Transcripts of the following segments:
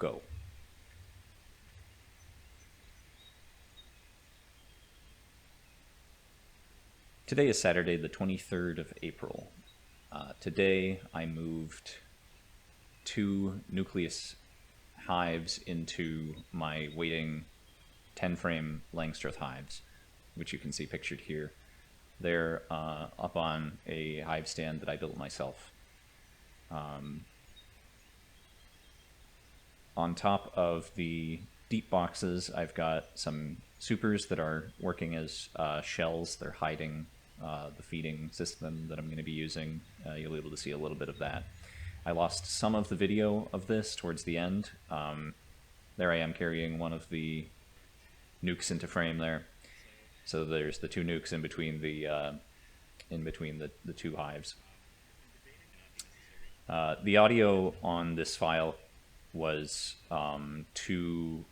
go. Today is Saturday, the 23rd of April. Today I moved 2 Nucleus hives into my waiting 10-frame Langstroth hives, which you can see pictured here. They're up on a hive stand that I built myself. On top of the deep boxes, I've got some supers that are working as shells. They're hiding the feeding system that I'm going to be using. You'll be able to see a little bit of that. I lost some of the video of this towards the end. There I am carrying one of the nukes into frame there. So there's the 2 nukes in between the two hives. The audio on this file was too.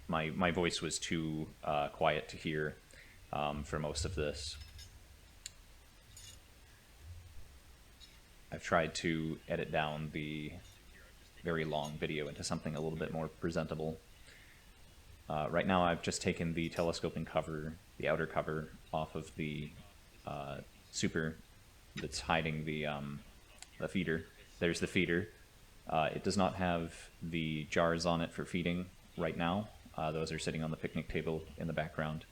My voice was too quiet to hear for most of this. I've tried to edit down the very long video into something a little bit more presentable. Right now I've just taken the telescoping cover, the outer cover, off of the super that's hiding the feeder. There's the feeder. It does not have the jars on it for feeding right now. Those are sitting on the picnic table in the background.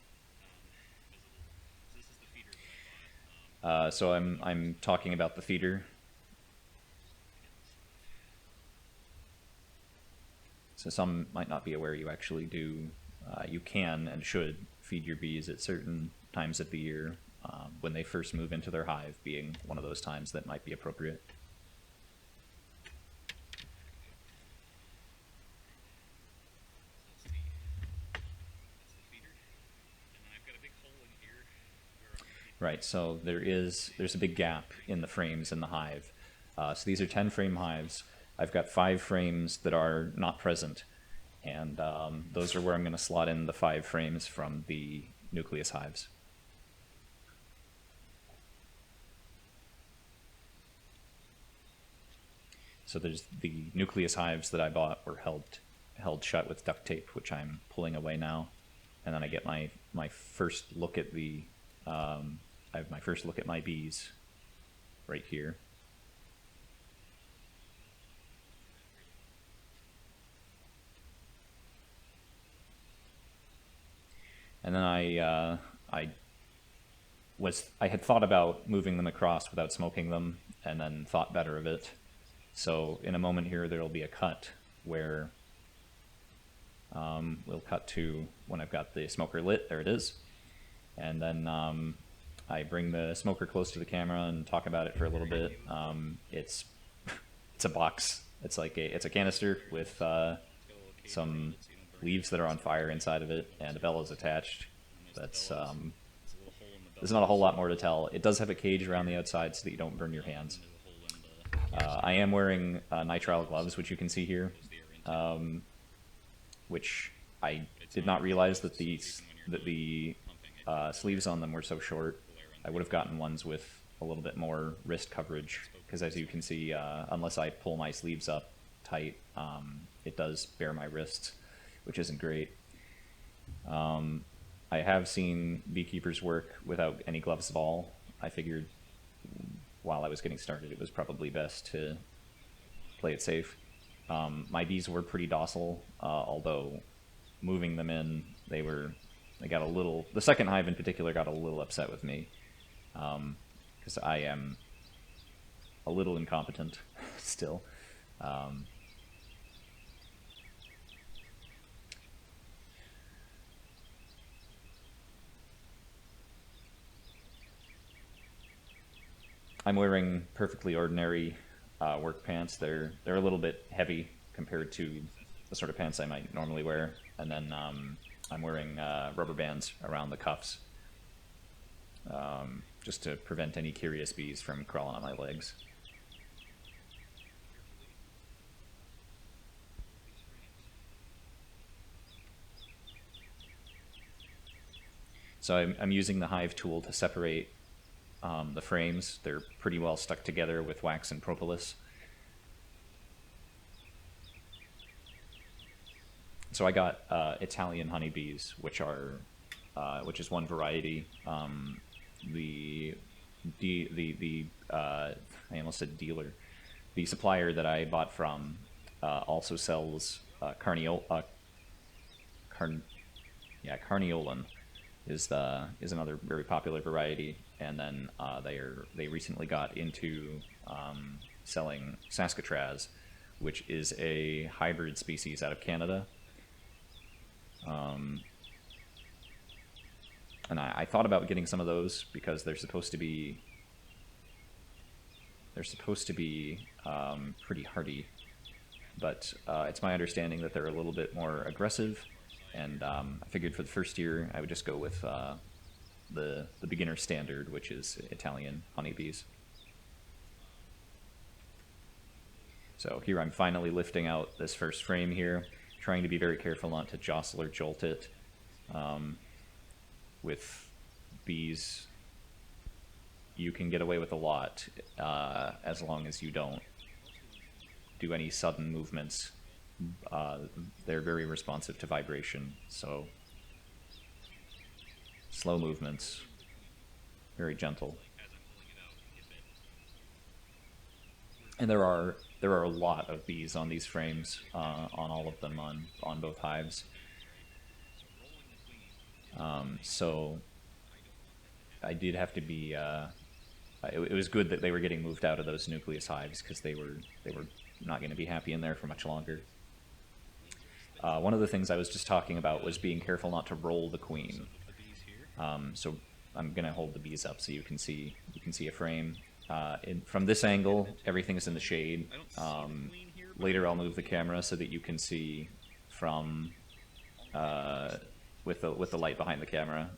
So I'm talking about the feeder. So some might not be aware you actually do, you can and should feed your bees at certain times of the year, when they first move into their hive being one of those times that might be appropriate. Right, so there's a big gap in the frames in the hive. So these are 10-frame hives. I've got 5 frames that are not present, and those are where I'm going to slot in the 5 frames from the Nucleus hives. So there's the Nucleus hives that I bought were held shut with duct tape, which I'm pulling away now, and then I get my first look at the I have my first look at my bees right here. And then I had thought about moving them across without smoking them, and then thought better of it. So in a moment here, there'll be a cut where we'll cut to when I've got the smoker lit. There it is. And then I bring the smoker close to the camera and talk about it for a little bit. It's a box. It's a canister with some leaves that are on fire inside of it, and a bellows attached. That's there's not a whole lot more to tell. It does have a cage around the outside so that you don't burn your hands. I am wearing nitrile gloves, which you can see here, which I did not realize that the sleeves on them were so short. I would have gotten ones with a little bit more wrist coverage, because as you can see, unless I pull my sleeves up tight, it does bare my wrists, which isn't great. I have seen beekeepers work without any gloves at all. I figured while I was getting started it was probably best to play it safe. My bees were pretty docile, although moving them in, they got a little, the second hive in particular got a little upset with me, because I am a little incompetent still. I'm wearing perfectly ordinary work pants. They're a little bit heavy compared to the sort of pants I might normally wear, and then I'm wearing rubber bands around the cuffs, just to prevent any curious bees from crawling on my legs. So I'm using the Hive tool to separate the frames. They're pretty well stuck together with wax and propolis. So I got Italian honeybees, which is one variety. I almost said dealer. The supplier that I bought from also sells Carniolan is another very popular variety, and then they recently got into selling Saskatraz, which is a hybrid species out of Canada. And I thought about getting some of those because they're supposed to be pretty hardy, but it's my understanding that they're a little bit more aggressive, and I figured for the first year I would just go with the beginner standard, which is Italian honeybees. So here I'm finally lifting out this first frame here, trying to be very careful not to jostle or jolt it. With bees, you can get away with a lot as long as you don't do any sudden movements. They're very responsive to vibration, so slow movements, very gentle. And there are a lot of bees on these frames, on all of them, on both hives. So I did have to be. It was good that they were getting moved out of those Nucleus hives, because they were not going to be happy in there for much longer. One of the things I was just talking about was being careful not to roll the queen. So I'm going to hold the bees up so you can see a frame. From this angle, everything is in the shade. Later, I'll move the camera so that you can see from with the light behind the camera.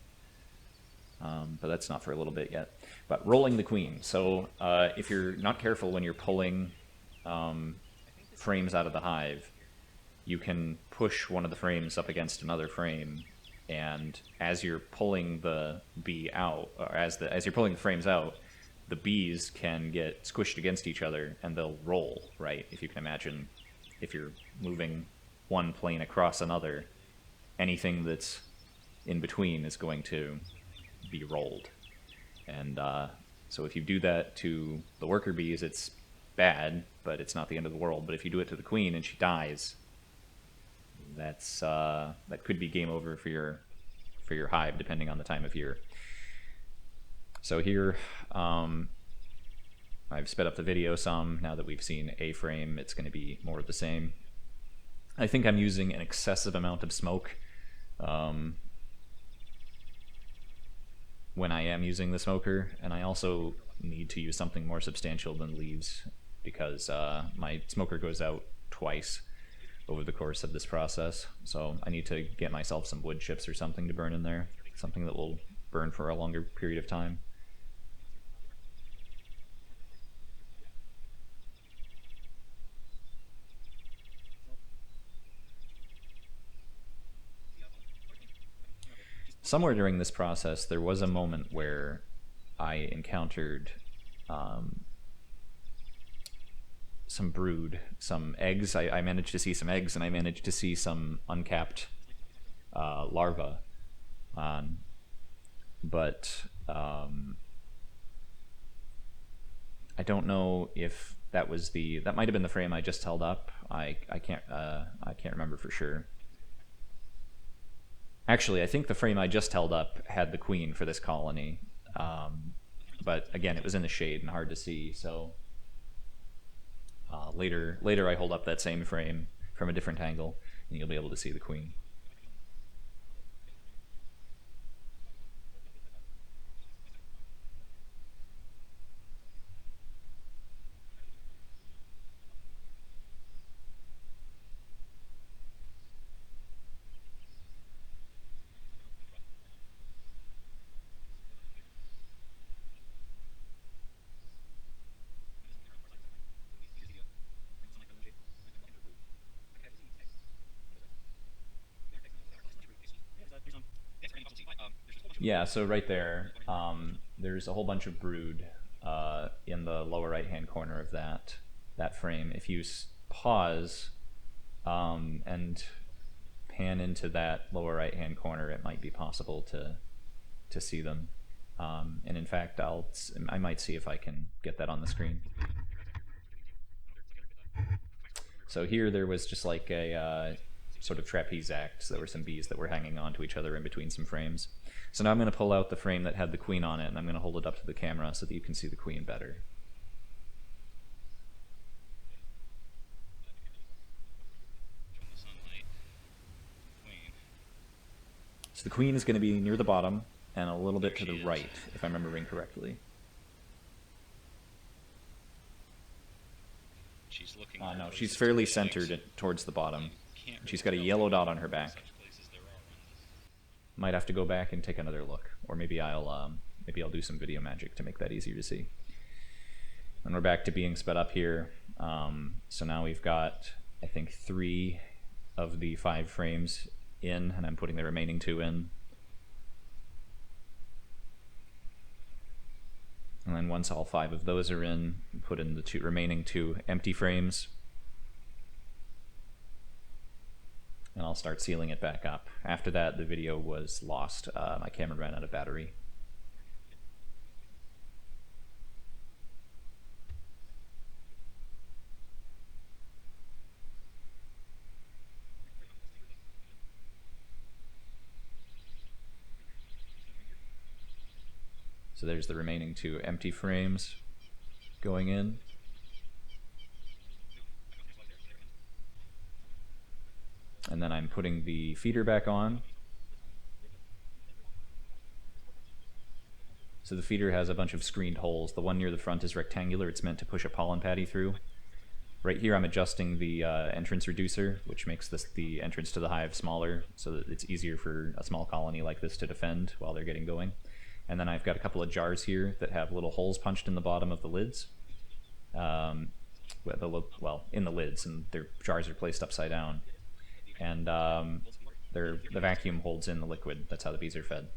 But that's not for a little bit yet. But rolling the queen. So if you're not careful when you're pulling frames out of the hive, you can push one of the frames up against another frame, and as you're pulling the bee out, or as you're pulling the frames out, the bees can get squished against each other and they'll roll, right? If you can imagine, if you're moving one plane across another, anything that's in between is going to be rolled. And so if you do that to the worker bees, it's bad, but it's not the end of the world. But if you do it to the queen and she dies, that could be game over for your hive, depending on the time of year. So here, I've sped up the video some. Now that we've seen a frame, it's going to be more of the same. I think I'm using an excessive amount of smoke when I am using the smoker, and I also need to use something more substantial than leaves, because my smoker goes out twice over the course of this process. So I need to get myself some wood chips or something to burn in there, something that will burn for a longer period of time. Somewhere during this process, there was a moment where I encountered some brood, some eggs. I managed to see some eggs, and I managed to see some uncapped larvae. But I don't know if that was that might have been the frame I just held up. I can't remember for sure. Actually, I think the frame I just held up had the queen for this colony, but again, it was in the shade and hard to see. So later I hold up that same frame from a different angle, and you'll be able to see the queen. Yeah, so right there, there's a whole bunch of brood in the lower right-hand corner of that frame. If you pause and pan into that lower right hand corner, it might be possible to see them. And in fact, I might see if I can get that on the screen. So here there was just like a sort of trapeze act. So there were some bees that were hanging on to each other in between some frames. So now I'm going to pull out the frame that had the queen on it, and I'm going to hold it up to the camera so that you can see the queen better. So the queen is going to be near the bottom and a little bit to the right, if I'm remembering correctly. She's looking. No, she's fairly centered towards the bottom. She's got a yellow dot on her back. Might have to go back and take another look, or maybe I'll do some video magic to make that easier to see. And we're back to being sped up here. So now we've got, I think, 3 of the 5 frames in, and I'm putting the remaining 2 in. And then once all 5 of those are in, put in the remaining 2 empty frames. And I'll start sealing it back up. After that, the video was lost. My camera ran out of battery. So there's the remaining 2 empty frames going in. And then I'm putting the feeder back on. So the feeder has a bunch of screened holes. The one near the front is rectangular. It's meant to push a pollen patty through. Right here I'm adjusting the entrance reducer, which makes the entrance to the hive smaller so that it's easier for a small colony like this to defend while they're getting going. And then I've got a couple of jars here that have little holes punched in the bottom of the lids. Well, in the lids, and their jars are placed upside down. And the vacuum holds in the liquid. That's how the bees are fed.